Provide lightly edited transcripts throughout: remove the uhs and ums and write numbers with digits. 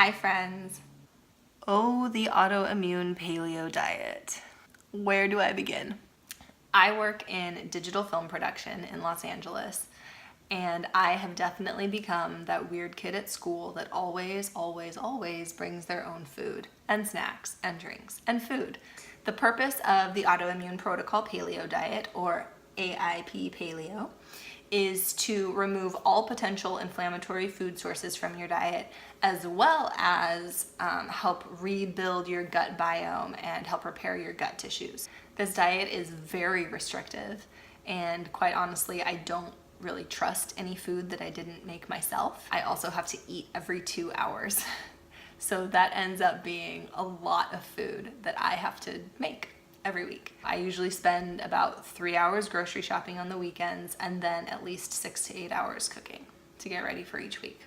Hi friends. Oh, the autoimmune paleo diet. Where do I begin? I work in digital film production in Los Angeles, and I have definitely become that weird kid at school that always brings their own food and snacks and drinks and food. The purpose of the autoimmune protocol paleo diet, or AIP paleo, is to remove all potential inflammatory food sources from your diet, as well as help rebuild your gut biome and help repair your gut tissues. This diet is very restrictive, and quite honestly, I don't really trust any food that I didn't make myself. I also have to eat every 2 hours. So that ends up being a lot of food that I have to make every week. I usually spend about 3 hours grocery shopping on the weekends, and then at least 6 to 8 hours cooking to get ready for each week.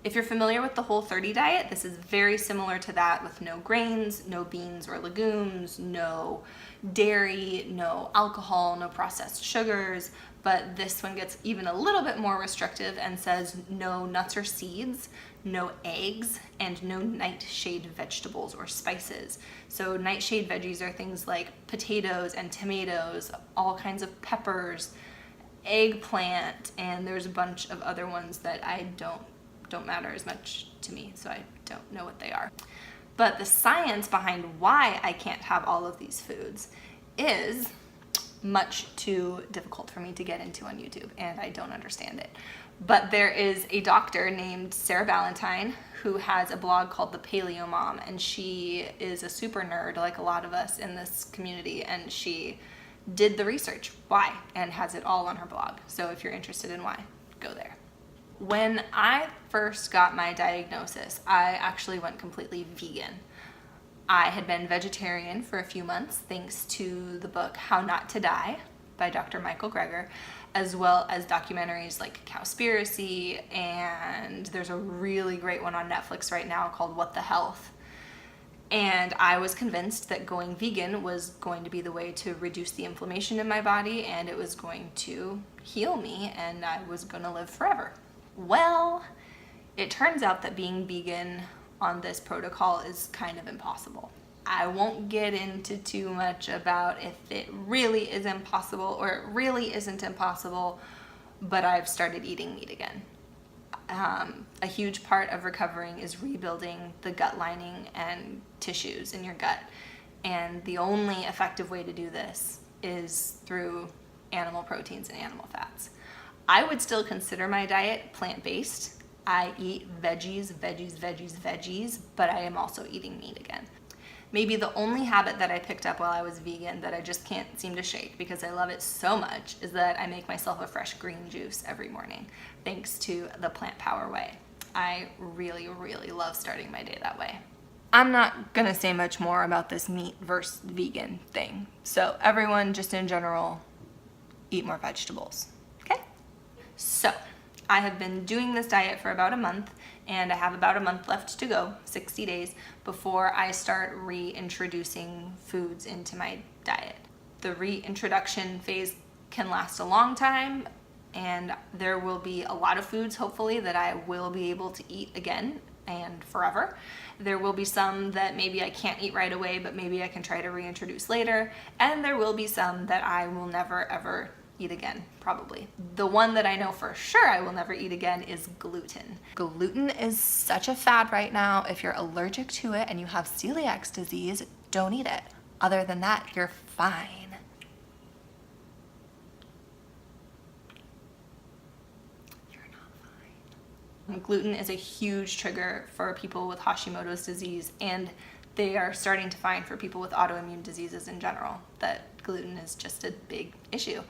If you're familiar with the Whole30 diet, this is very similar to that, with no grains, no beans or legumes, no dairy, no alcohol, no processed sugars, but this one gets even a little bit more restrictive and says no nuts or seeds, no eggs, and no nightshade vegetables or spices. So nightshade veggies are things like potatoes and tomatoes, all kinds of peppers, eggplant, and there's a bunch of other ones that don't matter as much to me, so I don't know what they are. But the science behind why I can't have all of these foods is much too difficult for me to get into on YouTube, and I don't understand it. But there is a doctor named Sarah Valentine who has a blog called The Paleo Mom, and she is a super nerd like a lot of us in this community, and she did the research why and has it all on her blog. So if you're interested in why, go there. When I first got my diagnosis, I actually went completely vegan. I had been vegetarian for a few months thanks to the book How Not to Die by Dr. Michael Greger, as well as documentaries like Cowspiracy, and there's a really great one on Netflix right now called What the Health. And I was convinced that going vegan was going to be the way to reduce the inflammation in my body, and it was going to heal me, and I was going to live forever. Well, it turns out that being vegan on this protocol is kind of impossible. I won't get into too much about if it really is impossible or it really isn't impossible, but I've started eating meat again. A huge part of recovering is rebuilding the gut lining and tissues in your gut, and the only effective way to do this is through animal proteins and animal fats. I would still consider my diet plant-based. I eat veggies, but I am also eating meat again. Maybe the only habit that I picked up while I was vegan that I just can't seem to shake because I love it so much is that I make myself a fresh green juice every morning, thanks to the Plant Power Way. I really love starting my day that way. I'm not gonna say much more about this meat versus vegan thing. So everyone, just in general, eat more vegetables, okay? So I have been doing this diet for about a month, and I have about a month left to go, 60 days, before I start reintroducing foods into my diet. The reintroduction phase can last a long time, and there will be a lot of foods, hopefully, that I will be able to eat again and forever. There will be some that maybe I can't eat right away, but maybe I can try to reintroduce later, and there will be some that I will never ever eat again, probably. The one that I know for sure I will never eat again is gluten. Gluten is such a fad right now. If you're allergic to it and you have celiac disease, don't eat it. Other than that, you're fine. You're not fine. Gluten is a huge trigger for people with Hashimoto's disease, and they are starting to find for people with autoimmune diseases in general that gluten is just a big issue.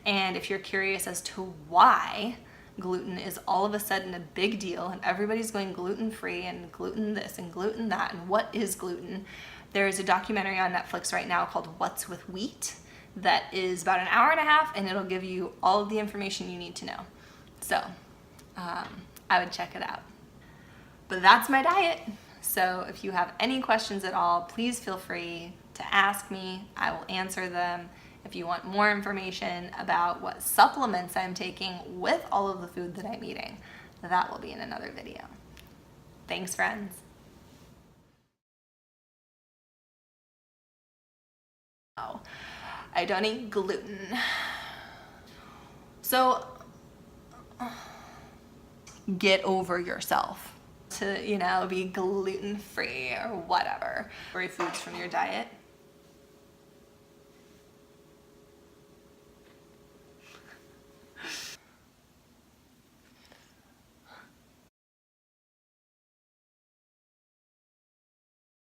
And if you're curious as to why gluten is all of a sudden a big deal and everybody's going gluten-free and gluten this and gluten that and what is gluten, there is a documentary on Netflix right now called What's with Wheat that is about an hour and a half, and it'll give you all of the information you need to know. So I would check it out. But that's my diet. So if you have any questions at all, please feel free to ask me. I will answer them. If you want more information about what supplements I'm taking with all of the food that I'm eating, that will be in another video. Thanks, friends. I don't eat gluten. So get over yourself to, be gluten-free or whatever. Foods from your diet.